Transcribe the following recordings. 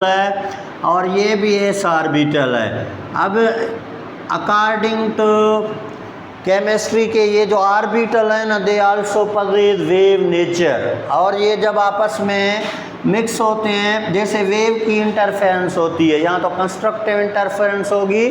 है और ये भी एस ऑर्बिटल है। अब अकॉर्डिंग टू केमिस्ट्री के ये जो ऑर्बिटल है ना, they also possess wave nature, और ये जब आपस में मिक्स होते हैं, जैसे वेव की इंटरफेरेंस होती है, यहाँ तो कंस्ट्रक्टिव इंटरफेरेंस होगी,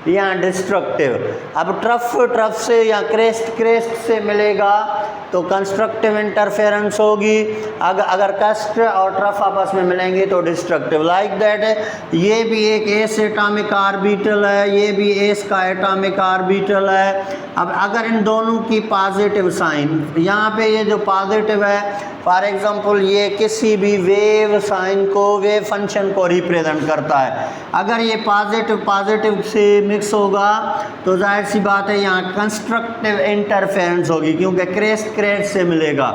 यहाँ डिस्ट्रक्टिव। अब ट्रफ से या क्रेस्ट से मिलेगा तो कंस्ट्रक्टिव इंटरफेरेंस होगी, अगर कस्ट और ट्रफ आपस में मिलेंगे तो डिस्ट्रक्टिव। लाइक दैट ये भी एक एस एटॉमिक ऑर्बिटल है, ये भी एस का एटॉमिक ऑर्बिटल है। अब अगर इन दोनों की पॉजिटिव साइन, यहाँ पे ये जो पॉजिटिव है, फॉर एग्जांपल ये किसी भी वेव साइन को, वेव फंक्शन को रिप्रेजेंट करता है। अगर ये पॉजिटिव से मिक्स होगा तो जाहिर सी बात है यहाँ कंस्ट्रक्टिव इंटरफेरेंस होगी, क्योंकि क्रेस्ट से मिलेगा।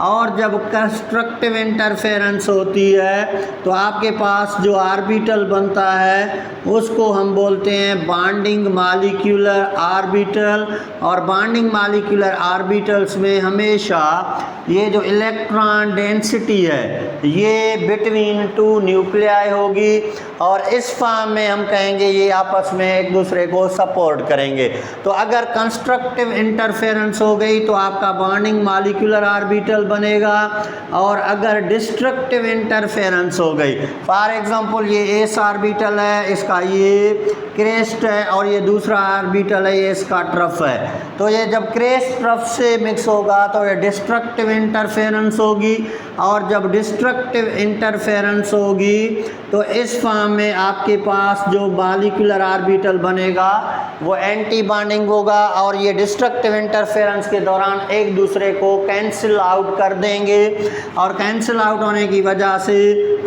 और जब कंस्ट्रक्टिव इंटरफेरेंस होती है तो आपके पास जो ऑर्बिटल बनता है उसको हम बोलते हैं बॉन्डिंग मॉलिक्यूलर ऑर्बिटल। और बॉन्डिंग मॉलिक्यूलर ऑर्बिटल्स में हमेशा ये जो इलेक्ट्रॉन डेंसिटी है ये बिटवीन टू न्यूक्लियाई होगी, और इस फॉर्म में हम कहेंगे ये आपस में एक दूसरे को सपोर्ट करेंगे। तो अगर कंस्ट्रक्टिव इंटरफेरेंस हो गई तो आपका बॉन्डिंग मॉलिक्यूलर ऑर्बिटल बनेगा, और अगर डिस्ट्रक्टिव इंटरफेरेंस हो गई, फॉर एग्जांपल ये एस ऑर्बिटल है, इसका ये क्रेस्ट है, और ये दूसरा ऑर्बिटल है, ये इसका ट्रफ है, तो ये जब क्रेस्ट ट्रफ से मिक्स होगा तो ये डिस्ट्रक्टिव इंटरफेरेंस होगी। और जब डिस्ट्रक्टिव इंटरफेरेंस होगी तो इस फॉर्म में आपके पास जो मॉलिक्यूलर ऑर्बिटल बनेगा वो एंटी बॉन्डिंग होगा, और ये डिस्ट्रक्टिव इंटरफेरेंस के दौरान एक दूसरे को कैंसिल आउट कर देंगे, और कैंसिल आउट होने की वजह से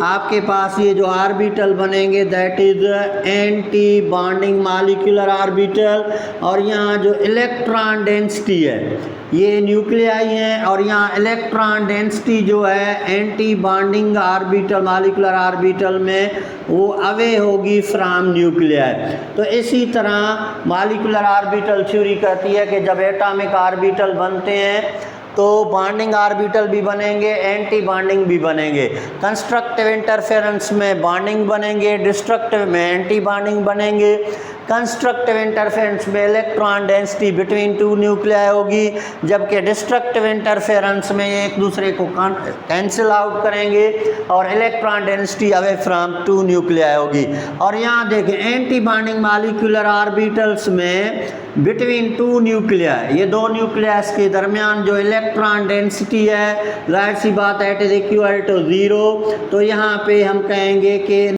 आपके पास ये जो ऑर्बिटल बनेंगे that is anti bonding molecular orbital. और यहाँ जो इलेक्ट्रॉन डेंसिटी है ये न्यूक्लियाई है, और यहाँ इलेक्ट्रॉन डेंसिटी जो है anti bonding orbital molecular orbital में वो अवे होगी फ्रॉम न्यूक्लियाई। तो इसी तरह मॉलिक्यूलर ऑर्बिटल थ्योरी कहती है कि जब एटॉमिक ऑर्बिटल बनते हैं तो बॉन्डिंग ऑर्बिटल भी बनेंगे, एंटी बॉन्डिंग भी बनेंगे। कंस्ट्रक्टिव इंटरफेरेंस में बॉन्डिंग बनेंगे, डिस्ट्रक्टिव में एंटी बॉन्डिंग बनेंगे। कंस्ट्रक्टिव इंटरफेरेंस में electron density between two nuclei होगी, जबकि डिस्ट्रक्टिव इंटरफेरेंस में एक दूसरे को कैंसिल आउट करेंगे और electron density away from two nuclei होगी। और यहाँ देखें एंटी बॉन्डिंग मॉलिक्यूलर ऑर्बिटल्स में बिटवीन टू न्यूक्लियाई, ये दो न्यूक्लियस के दरमियान जो इलेक्ट्रॉन डेंसिटी है, जाहिर सी बात है इट इज इक्वल टू 0। तो यहाँ पे हम कहेंगे कि